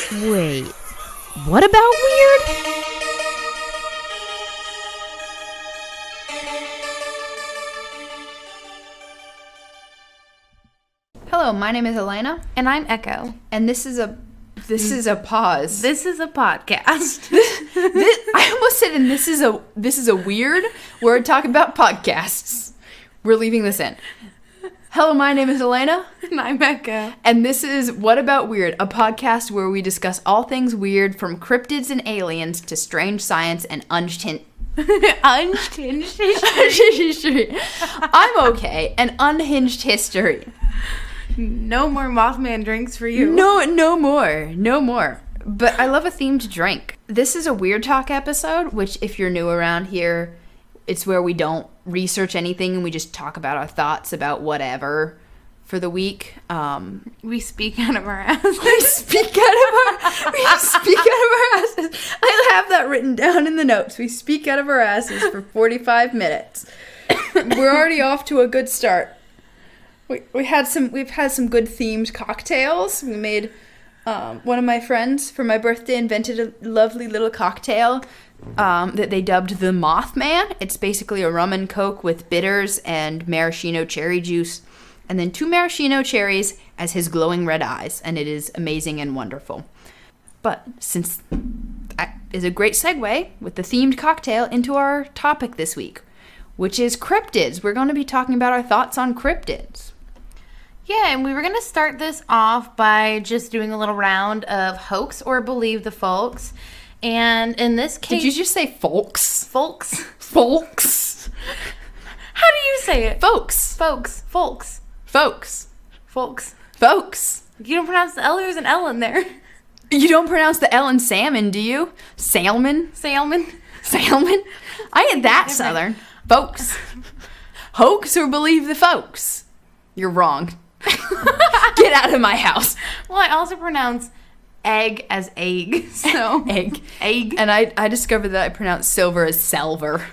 Wait, what about weird? Hello, my name is Elena. And I'm Echo. And this is a pause. This is a podcast. I almost said, and this is a weird. We're talking about podcasts. We're leaving this in. Hello, my name is Elena. And I'm Echo. And this is What About Weird, a podcast where we discuss all things weird, from cryptids and aliens to strange science and unhinged history. I'm okay. And unhinged history. No more Mothman drinks for you. No more. But I love a themed drink. This is a Weird Talk episode, which if you're new around here, it's where we don't research anything and we just talk about our thoughts about whatever for the week. We speak out of our asses. We speak out of our asses. I have that written down in the notes. We speak out of our asses for 45 minutes. We're already off to a good start. We've had some good themed cocktails. We made one of my friends for my birthday invented a lovely little cocktail that they dubbed the Mothman. It's basically a rum and coke with bitters and maraschino cherry juice, and then 2 maraschino cherries as his glowing red eyes, and it is amazing and wonderful. But since that is a great segue with the themed cocktail into our topic this week, which is cryptids. We're going to be talking about our thoughts on cryptids. Yeah, and we were going to start this off by just doing a little round of hoax or believe the folks. And in this case... Did you just say folks? Folks? Folks. How do you say it? Folks. Folks. Folks. Folks. Folks. Folks. You don't pronounce the L. There's an L in there. You don't pronounce the L in salmon, do you? Salmon? Salmon. Salmon? I ain't that southern. Folks. Hoax or believe the folks? You're wrong. Get out of my house. Well, I also pronounce egg as egg. So Egg. Egg. And I discovered that I pronounce silver as salver.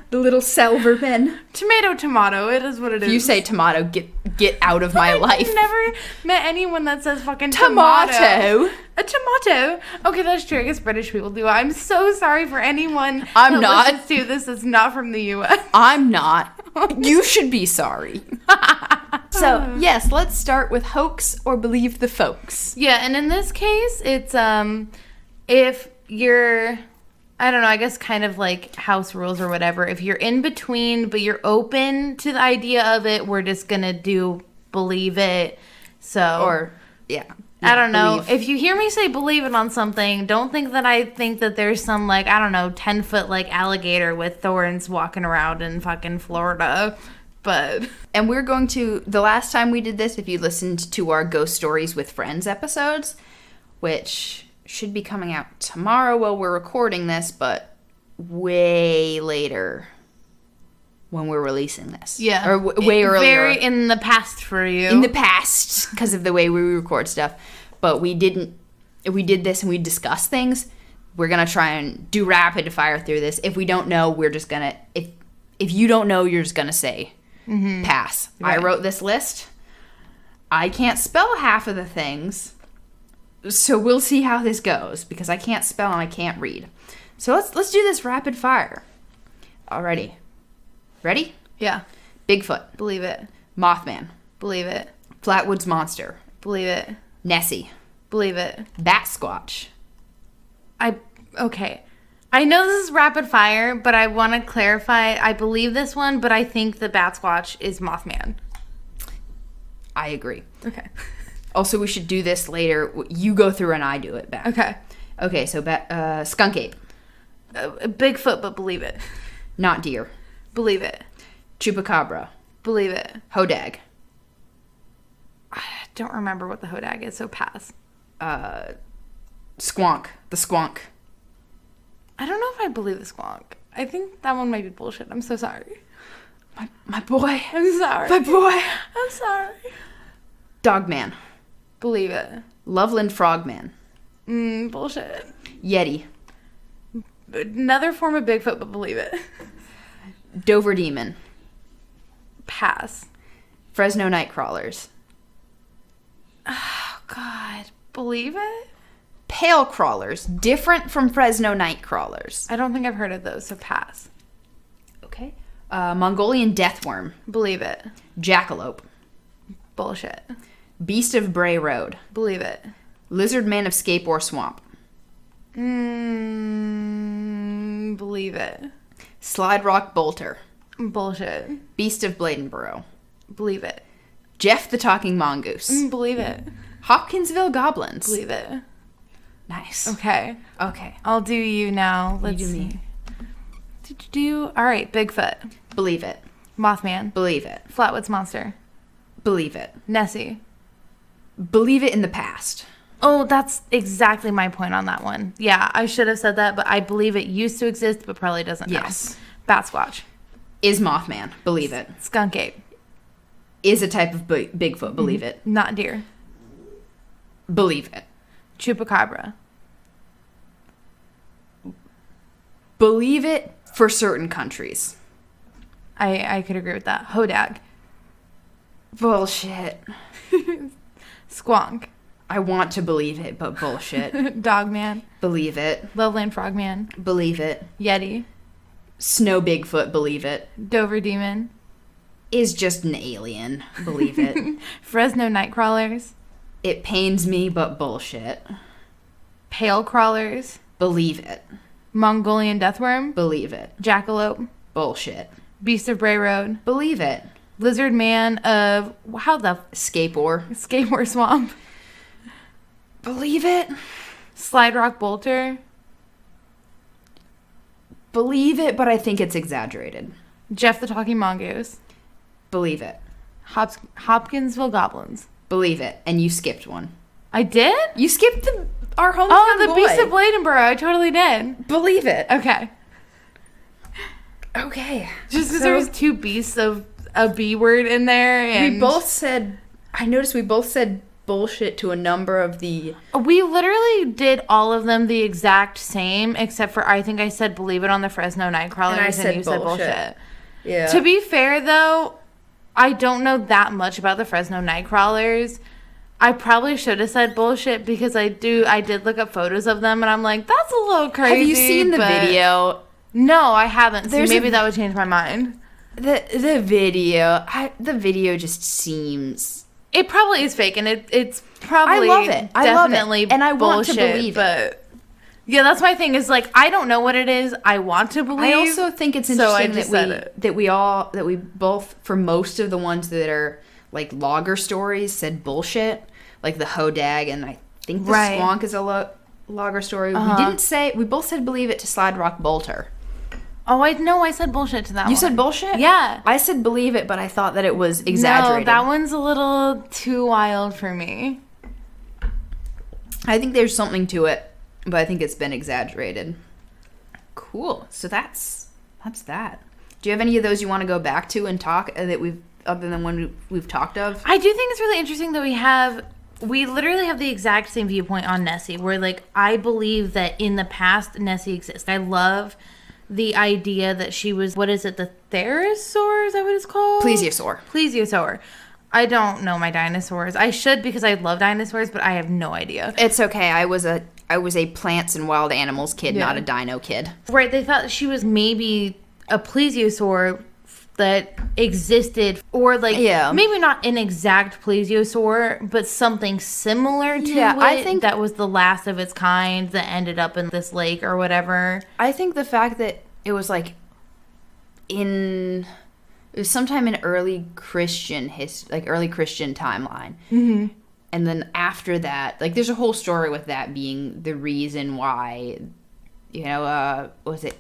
The little salver pen. Tomato. It is what it is. If you say tomato, get out of my life. I've never met anyone that says fucking Tomato. A tomato. Okay, that's true. I guess British people do. I'm so sorry for anyone I'm that not. listens to this that's not from the U.S. I'm not. You should be sorry. So, yes, let's start with hoax or believe the folks. Yeah, and in this case, it's if you're, I don't know, I guess kind of like house rules or whatever. If you're in between, but you're open to the idea of it, we're just gonna believe it. So, Or, yeah. I don't know. Believe. If you hear me say believe it on something, don't think that I think that there's some, like, I don't know, 10-foot, like, alligator with thorns walking around in fucking Florida. But... And we're going to... The last time we did this, if you listened to our Ghost Stories with Friends episodes, which should be coming out tomorrow while we're recording this, but way later when we're releasing this. Yeah. Or way earlier. Very in the past for you. In the past, because of the way we record stuff. But we did this and we discussed things. We're going to try and do rapid fire through this. If we don't know, we're just going to... If you don't know, you're just going to say pass. Right. I wrote this list. I can't spell half of the things. So we'll see how this goes, because I can't spell and I can't read. So let's do this rapid fire. Alrighty. Ready? Yeah. Bigfoot. Believe it. Mothman. Believe it. Flatwoods Monster. Believe it. Nessie. Believe it. Bat Squatch. Okay. I know this is rapid fire, but I want to clarify. I believe this one, but I think the Bat Squatch is Mothman. I agree. Okay. Also, we should do this later. You go through and I do it back. Okay. Okay, so skunk ape. Bigfoot, but believe it. Not deer. Believe it. Chupacabra. Believe it. Hodag. I don't remember what the Hodag is, so pass. Squonk. The squonk. I don't know if I believe the squonk. I think that one might be bullshit. I'm so sorry. My boy. I'm sorry. My boy. I'm sorry. Dogman. Believe it. Loveland Frogman. Bullshit. Yeti. Another form of Bigfoot, but believe it. Dover Demon. Pass. Fresno Nightcrawlers. Oh, God. Believe it? Pale crawlers, different from Fresno night crawlers. I don't think I've heard of those, so pass. Okay. Mongolian deathworm. Believe it. Jackalope. Bullshit. Beast of Bray Road. Believe it. Lizard man of Scape or Swamp. Believe it. Slide Rock Bolter. Bullshit. Beast of Bladenboro. Believe it. Jeff the Talking Mongoose. Believe it. Hopkinsville Goblins. Believe it. Nice. Okay. Okay. I'll do you now. Let's do me. see. Did you do? All right. Bigfoot. Believe it. Mothman. Believe it. Flatwoods Monster. Believe it. Nessie. Believe it in the past. Oh, that's exactly my point on that one. Yeah, I should have said that, but I believe it used to exist, but probably doesn't now. Yes. Bat Squatch. Is Mothman. Believe it. Skunk Ape. Is a type of Bigfoot. Believe it. Not deer. Believe it. Chupacabra. Believe it for certain countries. I could agree with that. Hodag. Bullshit. Squonk. I want to believe it, but bullshit. Dogman. Believe it. Loveland Frogman. Believe it. Yeti. Snow Bigfoot. Believe it. Dover Demon. Is just an alien. Believe it. Fresno Nightcrawlers. It pains me, but bullshit. Pale Crawlers. Believe it. Mongolian Deathworm. Believe it. Jackalope. Bullshit. Beast of Bray Road. Believe it. Lizard Man of... How the... Skateboard. Skateboard Swamp. Believe it. Slide Rock Bolter. Believe it, but I think it's exaggerated. Jeff the Talking Mongoose. Believe it. Hopkinsville Goblins. Believe it. And you skipped one. I did? You skipped our hometown Oh, the boy. Beast of Bladenboro. I totally did. Believe it. Okay. Okay. Just because there was two beasts of a B word in there. And we both said... I noticed we both said bullshit to a number of the... We literally did all of them the exact same, except for I think I said believe it on the Fresno Nightcrawlers, And I said you said bullshit. bullshit. Yeah. To be fair, though, I don't know that much about the Fresno Nightcrawlers. I probably should have said bullshit because I did look up photos of them, and I'm like, that's a little crazy. Have you seen the video? No, I haven't. So There's maybe that would change my mind. The video just seems... It probably is fake, and it's probably I love it. I definitely love it. And I want to bullshit, believe but it. Yeah, that's my thing. Is like I don't know what it is. I want to believe. I also think it's so I interesting just said it. that we both, for most of the ones that are like logger stories, said bullshit. Like the Hodag, and I think the Right. Squonk is a logger story. We both said believe it to Slide Rock Bolter. Oh, I said bullshit to that one. You said bullshit? Yeah. I said believe it, but I thought that it was exaggerated. No, that one's a little too wild for me. I think there's something to it, but I think it's been exaggerated. Cool. So that's that. Do you have any of those you want to go back to and talk other than one we've talked of? I do think it's really interesting that we literally have the exact same viewpoint on Nessie, where like I believe that in the past Nessie exists. I love the idea that she was, what is it, the therosaur? Is that what it's called? Plesiosaur. I don't know my dinosaurs. I should because I love dinosaurs, but I have no idea. It's okay. I was a plants and wild animals kid, not a dino kid. Right, they thought she was maybe a plesiosaur that existed, or like maybe not an exact plesiosaur, but something similar to it. I think that was the last of its kind that ended up in this lake or whatever. I think the fact that it was like it was sometime in early Christian early Christian timeline. Mm-hmm. And then after that, like there's a whole story with that being the reason why, was it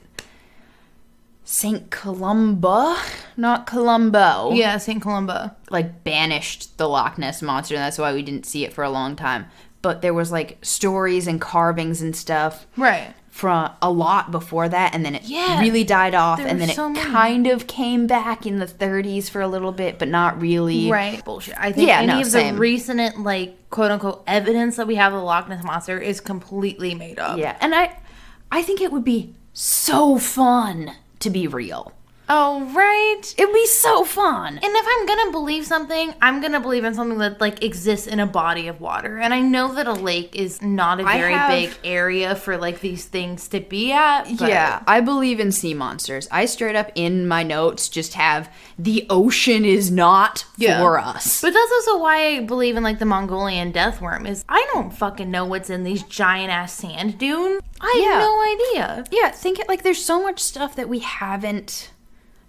St. Columba? Not Columbo. Yeah, St. Columba. Like banished the Loch Ness Monster, and that's why we didn't see it for a long time. But there was like stories and carvings and stuff. Right. From a lot before that, and then it really died off, and then it kind of came back in the 30s for a little bit, but not really. Right. Bullshit. I think the recent, like, quote-unquote evidence that we have of the Loch Ness Monster is completely made up. Yeah, and I think it would be so fun to be real. Oh, right. It'd be so fun. And if I'm going to believe something, I'm going to believe in something that, like, exists in a body of water. And I know that a lake is not a very big area for, like, these things to be at. But... Yeah, I believe in sea monsters. I straight up in my notes just have the ocean is not for us. But that's also why I believe in, like, the Mongolian death worm is I don't fucking know what's in these giant-ass sand dunes. I have no idea. Yeah, think it like there's so much stuff that we haven't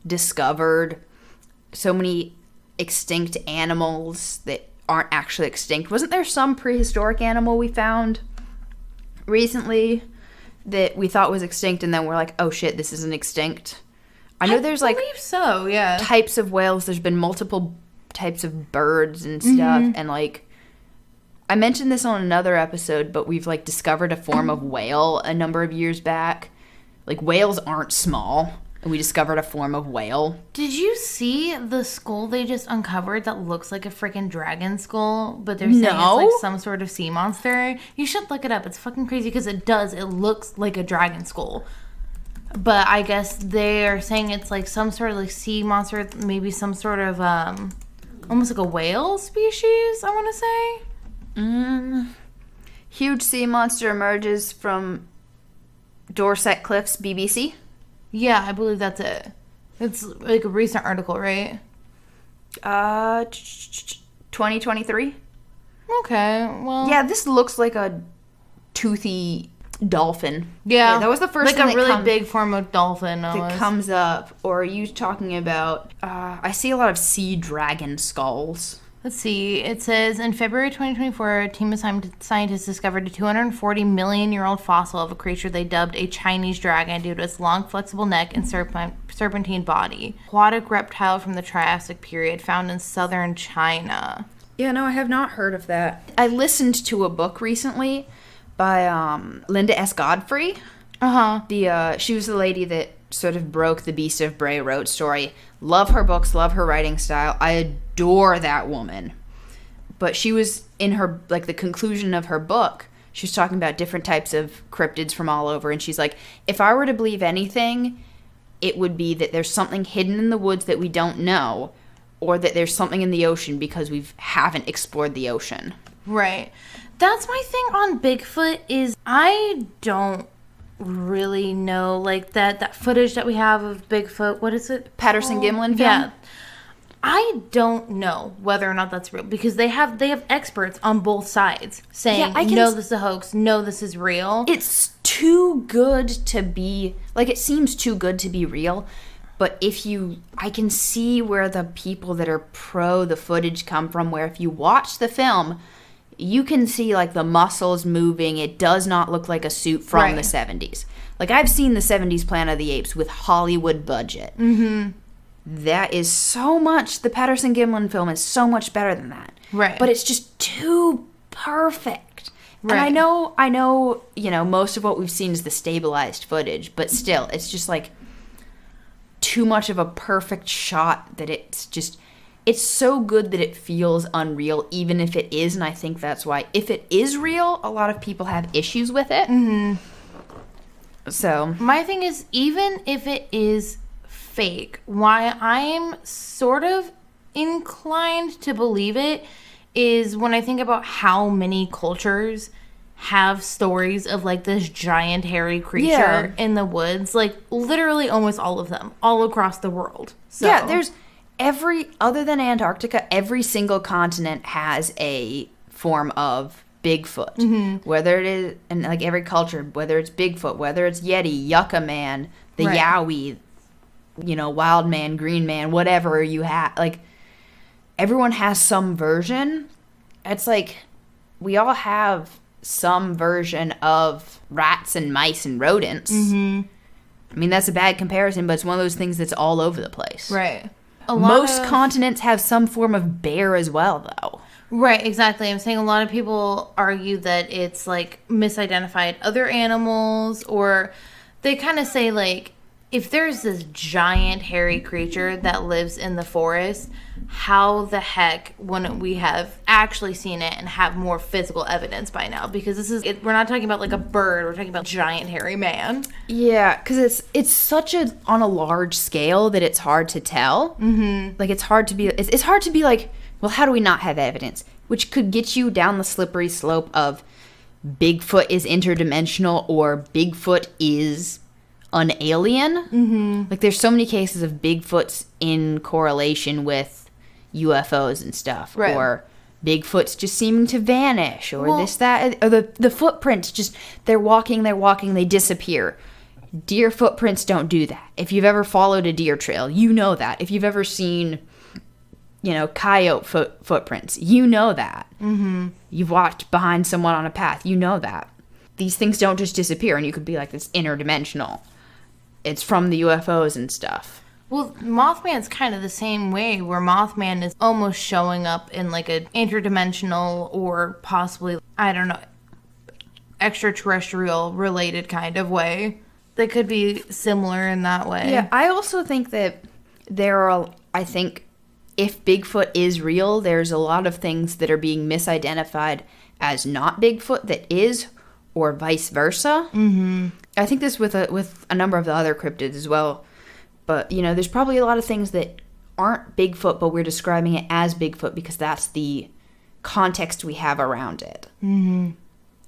discovered, so many extinct animals that aren't actually extinct. Wasn't there some prehistoric animal we found recently that we thought was extinct and then we're like, oh shit, this isn't extinct? I know there's like so, yeah, types of whales. There's been multiple types of birds and stuff, and like I mentioned this on another episode, but we've like discovered a form of whale a number of years back. Like whales aren't small. And we discovered a form of whale. Did you see the skull they just uncovered that looks like a freaking dragon skull? But they're saying it's like some sort of sea monster. You should look it up. It's fucking crazy because it does. It looks like a dragon skull. But I guess they are saying it's like some sort of like sea monster. Maybe some sort of almost like a whale species, I want to say. Huge sea monster emerges from Dorset Cliffs, BBC. Yeah, I believe that's it. It's like a recent article, right? 2023. Okay, well... Yeah, this looks like a toothy dolphin. Yeah. That was the first like thing a really big form of dolphin, almost. That comes up. Or are you talking about... I see a lot of sea dragon skulls. Let's see. It says, in February 2024, a team of scientists discovered a 240 million-year-old fossil of a creature they dubbed a Chinese dragon due to its long, flexible neck and serpentine body. Aquatic reptile from the Triassic period found in southern China. Yeah, no, I have not heard of that. I listened to a book recently by Linda S. Godfrey. She was the lady that sort of broke the Beast of Bray Road story. Love her books, love her writing style. I adore that woman. But she was in her, like, the conclusion of her book, she was talking about different types of cryptids from all over, and she's like, if I were to believe anything, it would be that there's something hidden in the woods that we don't know, or that there's something in the ocean because we haven't explored the ocean. Right. That's my thing on Bigfoot is I don't really know, like, that footage that we have of Bigfoot. What is it? Patterson-Gimlin film? Yeah. I don't know whether or not that's real because they have experts on both sides saying, no, this is a hoax. No, this is real. It's too good to be, like, it seems too good to be real. But I can see where the people that are pro the footage come from, where if you watch the film, you can see, like, the muscles moving. It does not look like a suit from the 70s. Like, I've seen the 70s Planet of the Apes with Hollywood budget. Mm-hmm. That is so much, the Patterson-Gimlin film is so much better than that. Right. But it's just too perfect. Right. And I know, you know, most of what we've seen is the stabilized footage, but still, it's just, like, too much of a perfect shot that it's so good that it feels unreal, even if it is, and I think that's why, if it is real, a lot of people have issues with it. Mm-hmm. So. My thing is, even if it is fake, why I'm sort of inclined to believe it is when I think about how many cultures have stories of, like, this giant hairy creature in the woods. Like, literally almost all of them, all across the world. So. Yeah, there's other than Antarctica, every single continent has a form of Bigfoot. Mm-hmm. Whether it is, and like every culture, whether it's Bigfoot, whether it's Yeti, Yucca Man, the Yowie, you know, Wild Man, Green Man, whatever you have, like, everyone has some version. It's like, we all have some version of rats and mice and rodents. Mm-hmm. I mean, that's a bad comparison, but it's one of those things that's all over the place. Right. Most continents have some form of bear as well, though. Right, exactly. I'm saying a lot of people argue that it's, like, misidentified other animals, or they kind of say, like, if there's this giant hairy creature that lives in the forest, how the heck wouldn't we have actually seen it and have more physical evidence by now? Because we're not talking about like a bird, we're talking about a giant hairy man. Yeah, because it's such on a large scale that it's hard to tell. Mm-hmm. Like, it's hard to be like, well, how do we not have evidence? Which could get you down the slippery slope of Bigfoot is interdimensional or Bigfoot is an alien. Mm-hmm. Like, there's so many cases of Bigfoots in correlation with UFOs and stuff, right. Or Bigfoot's just seeming to vanish, or this, that, or the footprints just, they're walking, they disappear. Deer footprints don't do that. If you've ever followed a deer trail, you know that. If you've ever seen, coyote footprints, you know that. Mm-hmm. You've walked behind someone on a path, you know that. These things don't just disappear, and you could be like, it's interdimensional. It's from the UFOs and stuff. Well, Mothman's kind of the same way, where Mothman is almost showing up in like an interdimensional or possibly, I don't know, extraterrestrial related kind of way. They could be similar in that way. Yeah, I also think that if Bigfoot is real, there's a lot of things that are being misidentified as not Bigfoot that is, or vice versa. Mm-hmm. I think this with a number of the other cryptids as well. But, there's probably a lot of things that aren't Bigfoot, but we're describing it as Bigfoot because that's the context we have around it. Mm-hmm.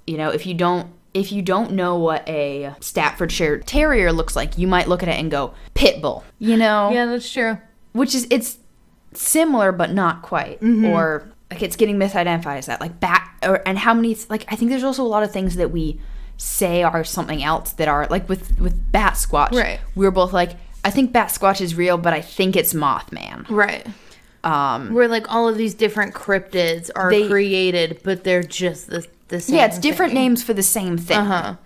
If you don't know what a Staffordshire Terrier looks like, you might look at it and go, pit bull, Yeah, that's true. Which is, it's similar, but not quite. Mm-hmm. Or, like, it's getting misidentified as that. Like, bat, and how many, like, I think there's also a lot of things that we say are something else that are, like, with Bat Squatch. Right. We were both like, I think Bat Squatch is real, but I think it's Mothman. Right. Where, like, all of these different cryptids are created, but they're just the same. Yeah, it's different names for the same thing. Uh-huh.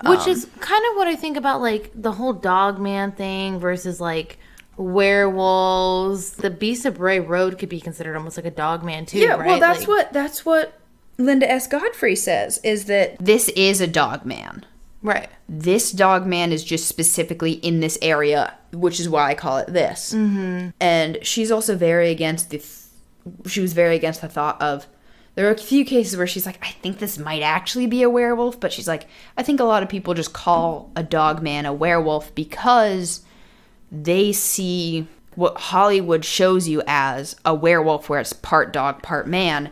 Which is kind of what I think about, like, the whole Dogman thing versus, like, werewolves. The Beast of Bray Road could be considered almost like a Dogman, too, yeah, right? Well, that's what Linda S. Godfrey says, is that this is a Dogman. Right. This Dogman is just specifically in this area, which is why I call it this. Mm-hmm. And she's also very against she was very against the thought of, there are a few cases where she's like, I think this might actually be a werewolf, but she's like, I think a lot of people just call a Dogman a werewolf because they see what Hollywood shows you as a werewolf, where it's part dog, part man.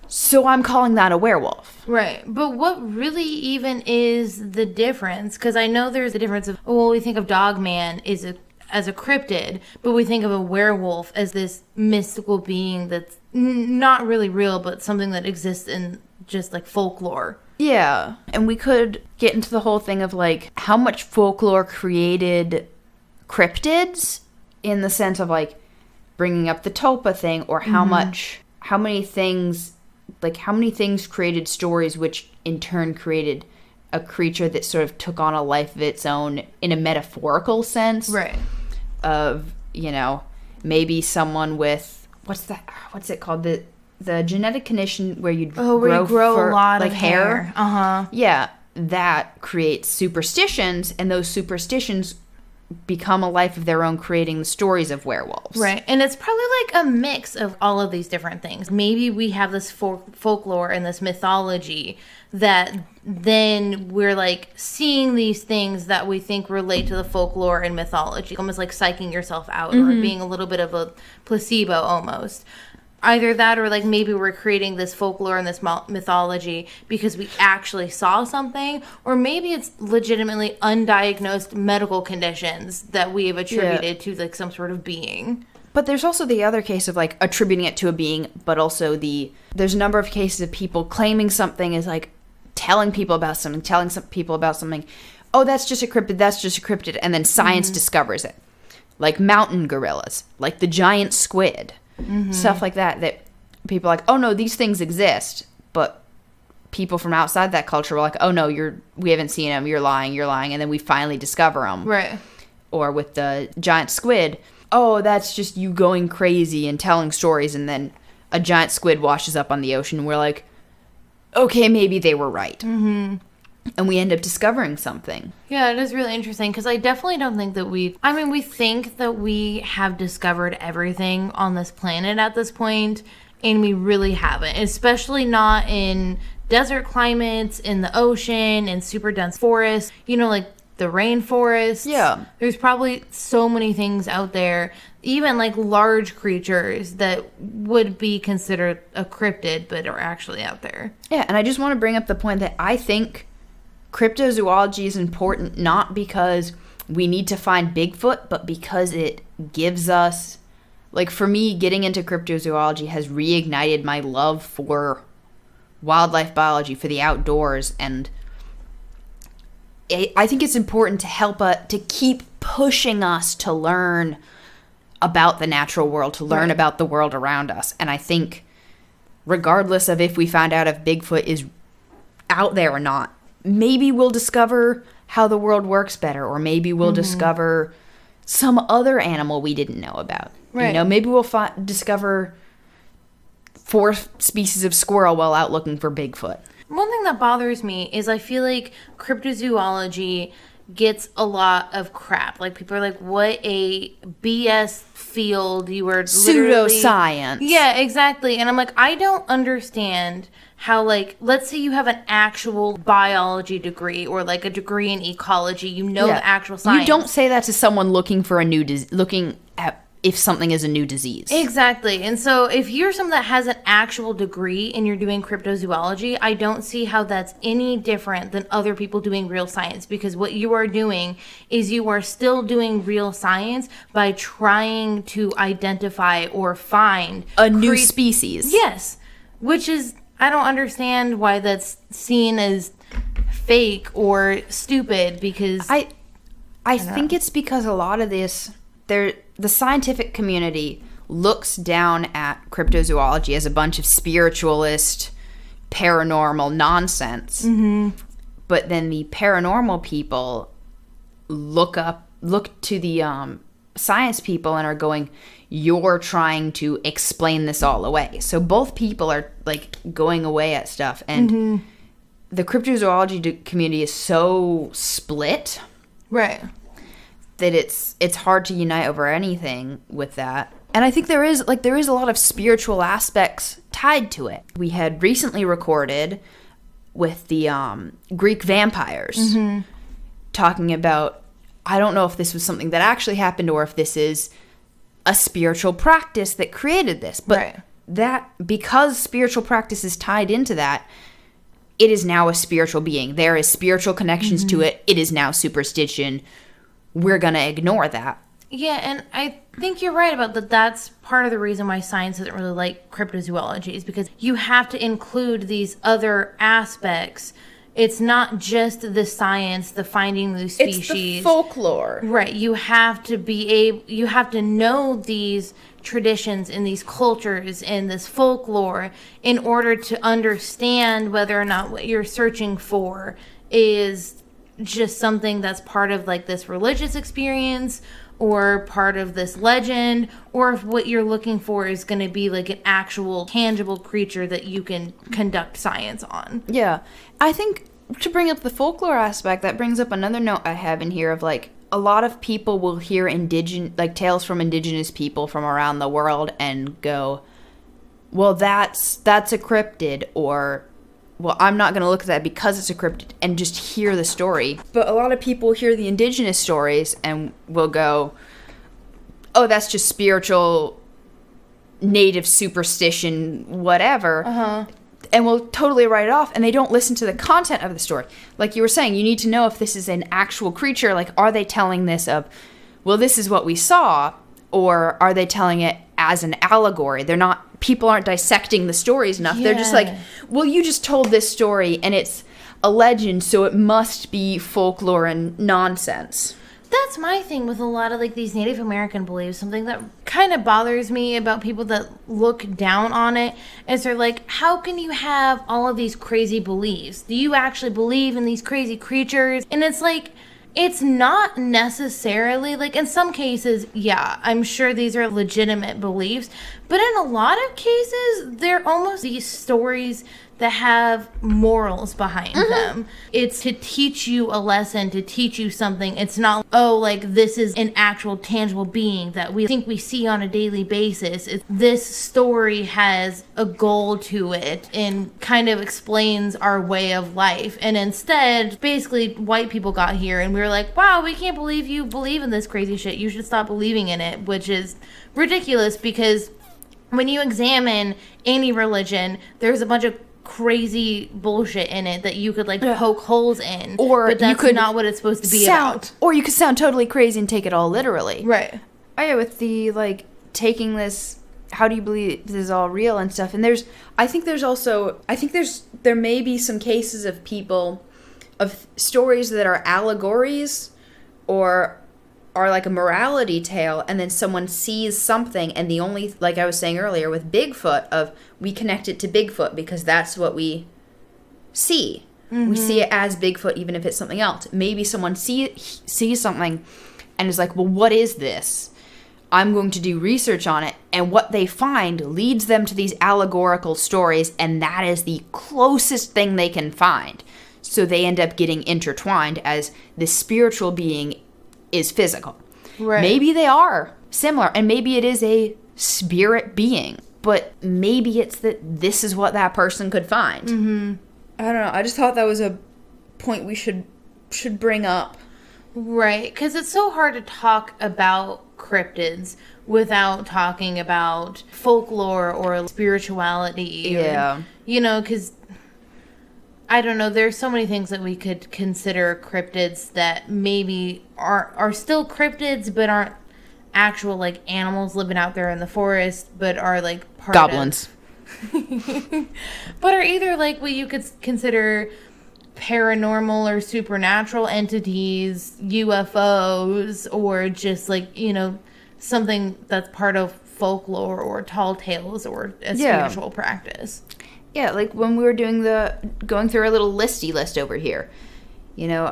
So I'm calling that a werewolf. Right. But what really even is the difference? Because I know there's a difference of, we think of Dogman as a cryptid, but we think of a werewolf as this mystical being that's not really real, but something that exists in just, like, folklore. Yeah. And we could get into the whole thing of, like, how much folklore created cryptids, in the sense of, like, bringing up the Topa thing, or how many things created stories, which in turn created a creature that sort of took on a life of its own in a metaphorical sense. Right. Of, maybe someone with, what's it called? The genetic condition where you grow a lot of hair. Uh-huh. Yeah. That creates superstitions, and those superstitions become a life of their own, creating the stories of werewolves. Right. And it's probably like a mix of all of these different things. Maybe we have this folklore and this mythology that then we're like seeing these things that we think relate to the folklore and mythology, almost like psyching yourself out, or being a little bit of a placebo almost. Either that, or like maybe we're creating this folklore and this mythology because we actually saw something, or maybe it's legitimately undiagnosed medical conditions that we have attributed to like some sort of being. But there's also the other case of like attributing it to a being, but also there's a number of cases of people claiming something is like telling people about something. Oh, that's just a cryptid, and then science discovers it. Like mountain gorillas, like the giant squid. Stuff like that people are like, oh no, these things exist, but people from outside that culture were like, oh no, we haven't seen them, you're lying, and then we finally discover them. Right. Or with the giant squid, oh, that's just you going crazy and telling stories, and then a giant squid washes up on the ocean, and we're like, okay, maybe they were right. and we end up discovering something. Yeah, it is really interesting because I definitely don't think that we think that we have discovered everything on this planet at this point, and we really haven't, especially not in desert climates, in the ocean, in super dense forests, like the rainforest. Yeah. There's probably so many things out there, even like large creatures that would be considered a cryptid, but are actually out there. Yeah, and I just want to bring up the point that I think cryptozoology is important not because we need to find Bigfoot, but because it gives us, like for me, getting into cryptozoology has reignited my love for wildlife biology, for the outdoors, and I think it's important to help to keep pushing us to learn about the natural world, to learn about the world around us. And I think regardless of if we find out if Bigfoot is out there or not, maybe we'll discover how the world works better, or maybe we'll discover some other animal we didn't know about. Right. Maybe we'll discover 4 species of squirrel while out looking for Bigfoot. One thing that bothers me is I feel like cryptozoology gets a lot of crap. Like, people are like, what a BS field, you were pseudoscience. Yeah, exactly. And I'm like, I don't understand how, like, let's say you have an actual biology degree or like a degree in ecology, the actual science. You don't say that to someone looking for looking at if something is a new disease. Exactly. And so if you're someone that has an actual degree and you're doing cryptozoology, I don't see how that's any different than other people doing real science, because what you are doing is you are still doing real science by trying to identify or find a new species. Yes. Which is, I don't understand why that's seen as fake or stupid, because I think it's because a lot of this, the scientific community looks down at cryptozoology as a bunch of spiritualist, paranormal nonsense. Mm-hmm. But then the paranormal people look to the science people and are going, you're trying to explain this all away. So both people are like going away at stuff, and the cryptozoology community is so split. Right. That it's hard to unite over anything with that. And I think there is a lot of spiritual aspects tied to it. We had recently recorded with the Greek vampires, talking about, I don't know if this was something that actually happened or if this is a spiritual practice that created this. But that, because spiritual practice is tied into that, it is now a spiritual being. There is spiritual connections to it. It is now superstition. We're going to ignore that. Yeah, and I think you're right about that. That's part of the reason why science doesn't really like cryptozoology, is because you have to include these other aspects. It's not just the science, the finding new species. It's the folklore. Right. You have to know these traditions and these cultures and this folklore in order to understand whether or not what you're searching for is just something that's part of like this religious experience or part of this legend, or if what you're looking for is going to be like an actual tangible creature that you can conduct science on. Yeah. I think to bring up the folklore aspect, that brings up another note I have in here of like, a lot of people will hear tales from indigenous people from around the world and go, well, that's a cryptid, or, well, I'm not going to look at that because it's a cryptid, and just hear the story. But a lot of people hear the indigenous stories and will go, oh, that's just spiritual, native superstition, whatever. And will totally write it off, and they don't listen to the content of the story. Like you were saying, you need to know if this is an actual creature. Like, are they telling this of, well, this is what we saw, or are they telling it as an allegory? People aren't dissecting the stories enough. Yeah. They're just like, well, you just told this story and it's a legend, so it must be folklore and nonsense. That's my thing with a lot of like these Native American beliefs. Something that kind of bothers me about people that look down on it is they're like, how can you have all of these crazy beliefs? Do you actually believe in these crazy creatures? And it's like, it's not necessarily, like, in some cases, yeah, I'm sure these are legitimate beliefs, But in a lot of cases, they're almost these stories that have morals behind them. It's to teach you a lesson, to teach you something. It's not, oh, like, this is an actual tangible being that we think we see on a daily basis. This story has a goal to it and kind of explains our way of life. And instead, basically, white people got here and we were like, wow, we can't believe you believe in this crazy shit. You should stop believing in it, which is ridiculous because when you examine any religion, there's a bunch of crazy bullshit in it that you could like poke holes in, but that's not what it's supposed to be about. Or you could sound totally crazy and take it all literally, right? Oh yeah, with the like taking this, how do you believe this is all real and stuff? And there may be some cases of people, of stories that are allegories or are like a morality tale, and then someone sees something, and the only, like I was saying earlier with Bigfoot, of we connect it to Bigfoot because that's what we see. We see it as Bigfoot even if it's something else. Maybe someone sees something and is like, well, what is this? I'm going to do research on it, and what they find leads them to these allegorical stories, and that is the closest thing they can find. So they end up getting intertwined as the spiritual being is physical. Right. Maybe they are similar, and maybe it is a spirit being, but maybe it's that this is what that person could find. I don't know. I just thought that was a point we should bring up. Right, because it's so hard to talk about cryptids without talking about folklore or spirituality. Yeah. Or, you know, because I don't know, there's so many things that we could consider cryptids that maybe are still cryptids, but aren't actual, like, animals living out there in the forest, but are, like, part goblins. But are either, like, what you could consider paranormal or supernatural entities, UFOs, or just, like, you know, something that's part of folklore or tall tales or a spiritual practice. Yeah, like when we were going through our little listy list over here, you know,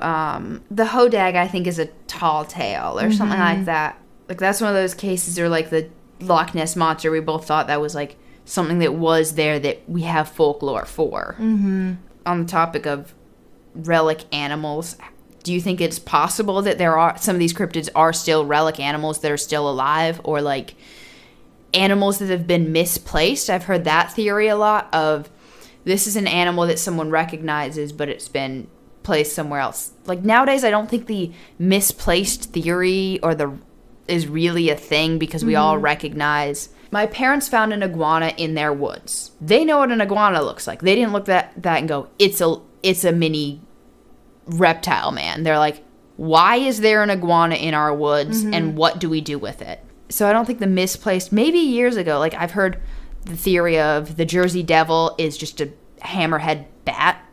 the Hodag, I think, is a tall tale or something like that. Like, that's one of those cases, or like the Loch Ness Monster, we both thought that was like something that was there that we have folklore for. On the topic of relic animals, do you think it's possible that there are some of these cryptids are still relic animals that are still alive, or like animals that have been misplaced? I've heard that theory a lot, of this is an animal that someone recognizes, but it's been placed somewhere else. Like, nowadays, I don't think the misplaced theory is really a thing, because we all recognize. My parents found an iguana in their woods. They know what an iguana looks like. They didn't look at that and go, it's a mini reptile man. They're like, why is there an iguana in our woods, and what do we do with it? So I don't think the misplaced, maybe years ago, like I've heard the theory of the Jersey Devil is just a hammerhead bat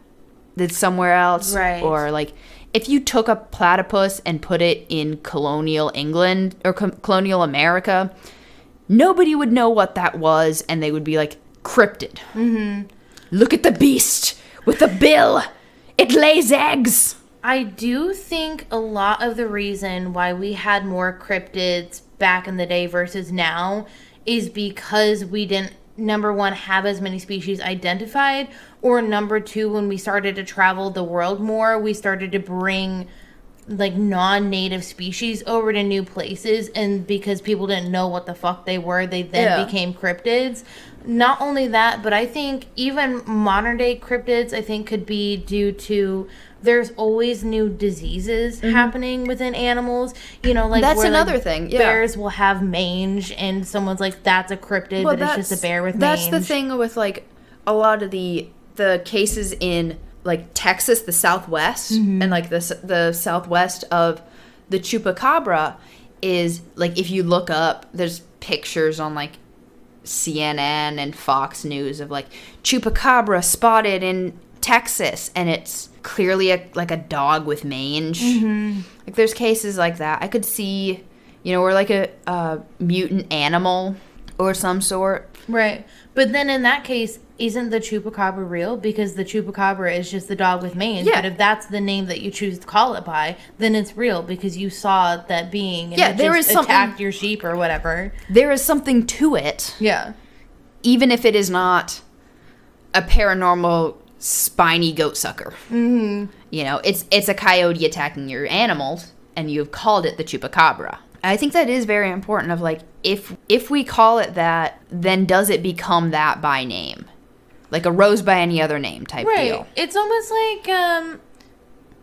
that's somewhere else. Right. Or like if you took a platypus and put it in colonial England or colonial America, nobody would know what that was, and they would be like, cryptid. Look at the beast with the bill. It lays eggs. I do think a lot of the reason why we had more cryptids back in the day versus now is because we didn't, number one, have as many species identified, or number two, when we started to travel the world more, we started to bring like non-native species over to new places, and because people didn't know what the fuck they were, they then became cryptids. Not only that, but I think even modern day cryptids, I think, could be due to there's always new diseases happening within animals. You know, like that's where, another like, thing. Yeah. Bears will have mange, and someone's like, "That's a cryptid," but it's just a bear with mange. That's the thing with like a lot of the cases in like Texas, the Southwest, and like the Southwest of the chupacabra is like, if you look up, there's pictures on like CNN and Fox News of like chupacabra spotted in Texas, and it's clearly a dog with mange. Like there's cases like that. I could see, you know, or like a mutant animal, or some sort. Right. But then in that case, isn't the chupacabra real? Because the chupacabra is just the dog with mange. Yeah. But if that's the name that you choose to call it by, then it's real because you saw that being and it there just is something, attacked your sheep or whatever. There is something to it. Yeah. Even if it is not a paranormal spiny goat sucker. Mm-hmm. You know, it's a coyote attacking your animals, and you've called it the chupacabra. I think that is very important of, like, if we call it that, then does it become that by name? Like a rose by any other name type deal. It's almost like,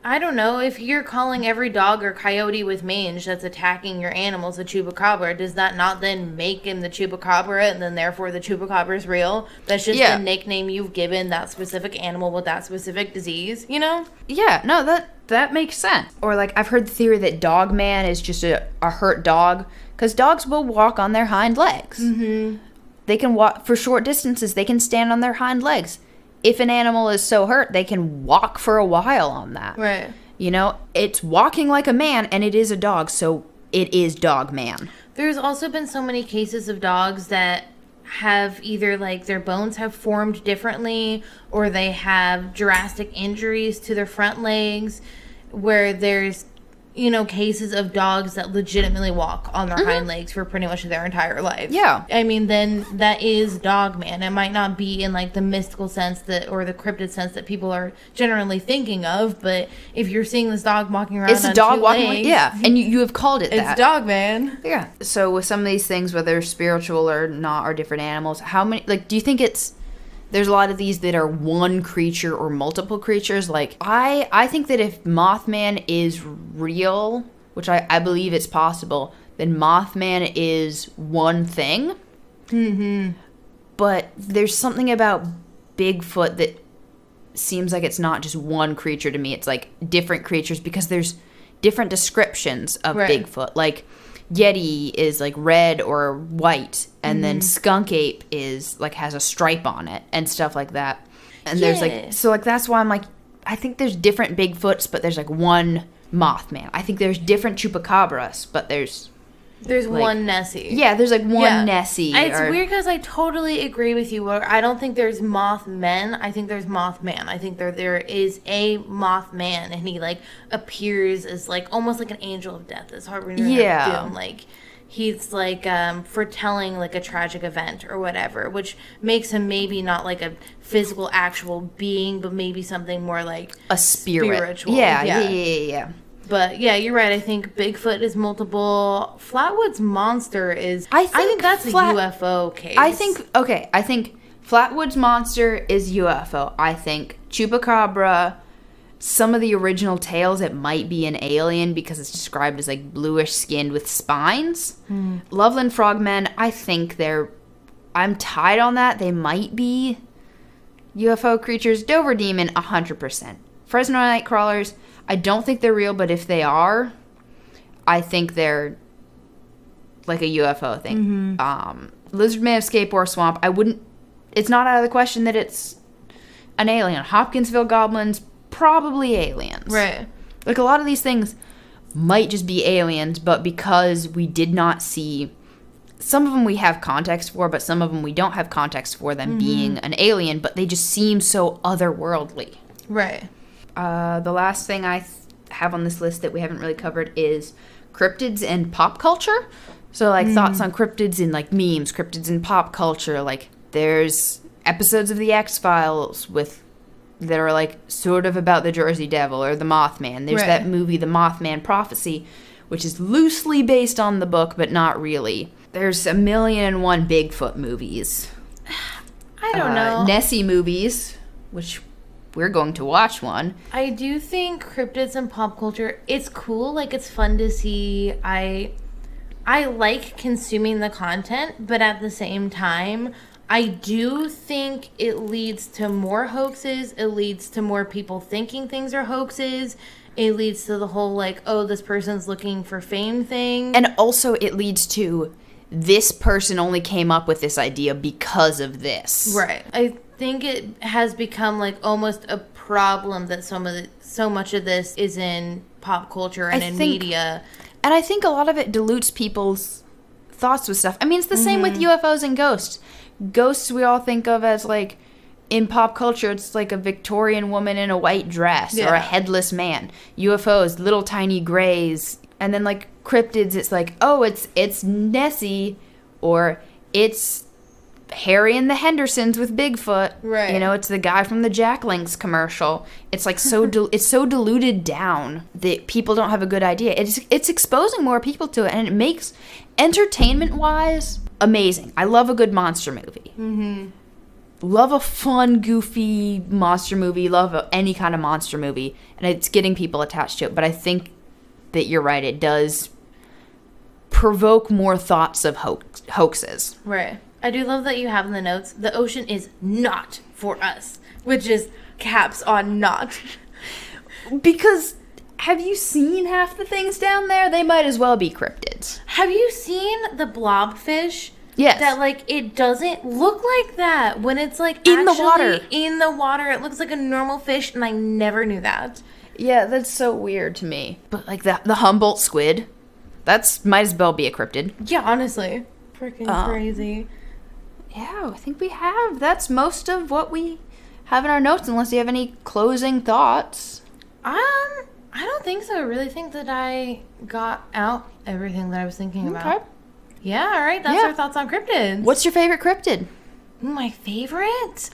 I don't know, if you're calling every dog or coyote with mange that's attacking your animals a chupacabra, does that not then make him the chupacabra, and then therefore the chupacabra is real? That's just the nickname you've given that specific animal with that specific disease, you know? Yeah, no, that makes sense. Or, like, I've heard the theory that dog man is just a hurt dog, because dogs will walk on their hind legs. Mm-hmm. They can walk for short distances. They can stand on their hind legs. If an animal is so hurt, they can walk for a while on that. Right. You know, it's walking like a man, and it is a dog, so it is dog man. There's also been so many cases of dogs that have either, like, their bones have formed differently, or they have drastic injuries to their front legs, where there's, you know, cases of dogs that legitimately walk on their hind legs for pretty much their entire life. Yeah. I mean, then that is dog man. It might not be in, like, the mystical sense that, or the cryptid sense that people are generally thinking of, but if you're seeing this dog walking around it's on a dog two walking legs, yeah, and you have called it that. It's dog man. Yeah. So with some of these things, whether spiritual or not, or different animals, how many, like, do you think there's a lot of these that are one creature or multiple creatures? Like, I think that if Mothman is real, which I believe it's possible, then Mothman is one thing. Mm-hmm. But there's something about Bigfoot that seems like it's not just one creature to me. It's like different creatures, because there's different descriptions of Bigfoot. Like, Yeti is like red or white, and then skunk ape is like has a stripe on it and stuff like that. And there's like, so like that's why I'm like, I think there's different Bigfoots, but there's like one Mothman. I think there's different chupacabras, but there's like, one Nessie. Yeah, there's like one Nessie. It's weird because I totally agree with you. Where I don't think there's Mothman. I think there's Mothman. I think there is a Mothman, and he like appears as like almost like an angel of death. Is Harvey Doom. Like he's like foretelling like a tragic event or whatever, which makes him maybe not like a physical actual being, but maybe something more like a spirit. Spiritual. Yeah. But yeah, you're right. I think Bigfoot is multiple. Flatwoods Monster is. I think that's a UFO case. I think Flatwoods Monster is UFO. I think Chupacabra, some of the original tales, it might be an alien because it's described as like bluish skinned with spines. Loveland Frogmen, I think I'm tied on that. They might be UFO creatures. Dover Demon, 100%. Fresno Nightcrawlers, I don't think they're real, but if they are, I think they're like a UFO thing. Lizardman of Skateboard Swamp, it's not out of the question that it's an alien. Hopkinsville Goblins, probably aliens. Right. Like a lot of these things might just be aliens, but because we did not see, some of them we have context for, but some of them we don't have context for them being an alien, but they just seem so otherworldly. Right. The last thing I have on this list that we haven't really covered is cryptids and pop culture. So, like, thoughts on cryptids in, like, memes, cryptids in pop culture. Like, there's episodes of The X-Files that are, like, sort of about the Jersey Devil or the Mothman. There's that movie, The Mothman Prophecy, which is loosely based on the book, but not really. There's 1,000,001 Bigfoot movies. I don't know. Nessie movies, which we're going to watch one. I do think cryptids and pop culture, it's cool. Like, it's fun to see. I like consuming the content, but at the same time, I do think it leads to more hoaxes. It leads to more people thinking things are hoaxes. It leads to the whole, like, oh, this person's looking for fame thing. And also it leads to this person only came up with this idea because of this. Right. I think it has become like almost a problem that so much of this is in pop culture and in media. And I think a lot of it dilutes people's thoughts with stuff. I mean, it's the same with UFOs and ghosts. Ghosts we all think of as, like, in pop culture, it's like a Victorian woman in a white dress or a headless man. UFOs, little tiny grays. And then, like, cryptids, it's like, oh, it's Nessie, or it's Harry and the Hendersons with Bigfoot. Right. You know, it's the guy from the Jack Links commercial. It's like it's so diluted down that people don't have a good idea. It's exposing more people to it, and it makes, entertainment-wise, amazing. I love a good monster movie. Mm-hmm. Love a fun, goofy monster movie. Love any kind of monster movie. And it's getting people attached to it. But I think that you're right. It does provoke more thoughts of hoaxes. Right. I do love that you have in the notes, the ocean is not for us. Which is caps on not. Because have you seen half the things down there? They might as well be cryptids. Have you seen the blobfish? Yes. That, like, it doesn't look like that when it's, like, in the water. In the water. It looks like a normal fish, and I never knew that. Yeah, that's so weird to me. But, like, the Humboldt squid, that's might as well be a cryptid. Yeah, honestly. Freaking crazy. Yeah, I think we have. That's most of what we have in our notes, unless you have any closing thoughts. I don't think so. I really think that I got out everything that I was thinking about. Yeah, all right. That's our thoughts on cryptids. What's your favorite cryptid? My favorite?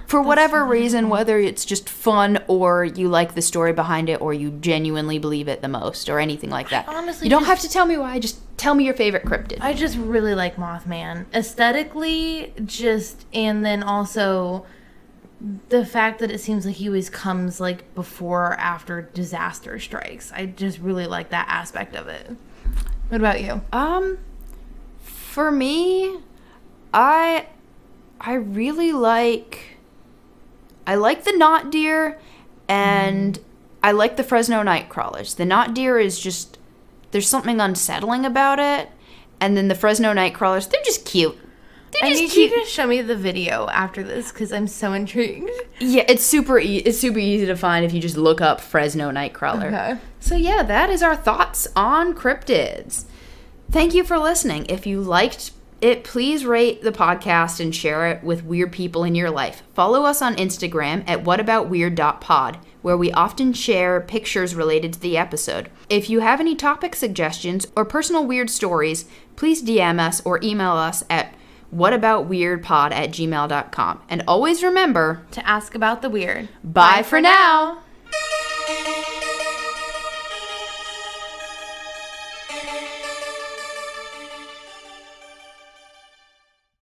For whatever reason, whether it's just fun or you like the story behind it or you genuinely believe it the most or anything like that. Honestly, you don't have to tell me why. Just tell me your favorite cryptid. I just really like Mothman. Aesthetically, and then also the fact that it seems like he always comes, like, before or after disaster strikes. I just really like that aspect of it. What about you? For me, I really like the knot deer, and I like the Fresno night crawlers. The knot deer is just, there's something unsettling about it, and then the Fresno night crawlers, they're just cute. I need you to show me the video after this because I'm so intrigued. Yeah, it's super easy to find if you just look up Fresno night crawler. Okay. So yeah, that is our thoughts on cryptids. Thank you for listening. If you liked it, please rate the podcast and share it with weird people in your life. Follow us on Instagram at whataboutweird.pod, where we often share pictures related to the episode. If you have any topic suggestions or personal weird stories, please DM us or email us at whataboutweirdpod@gmail.com. And always remember to ask about the weird. Bye for now.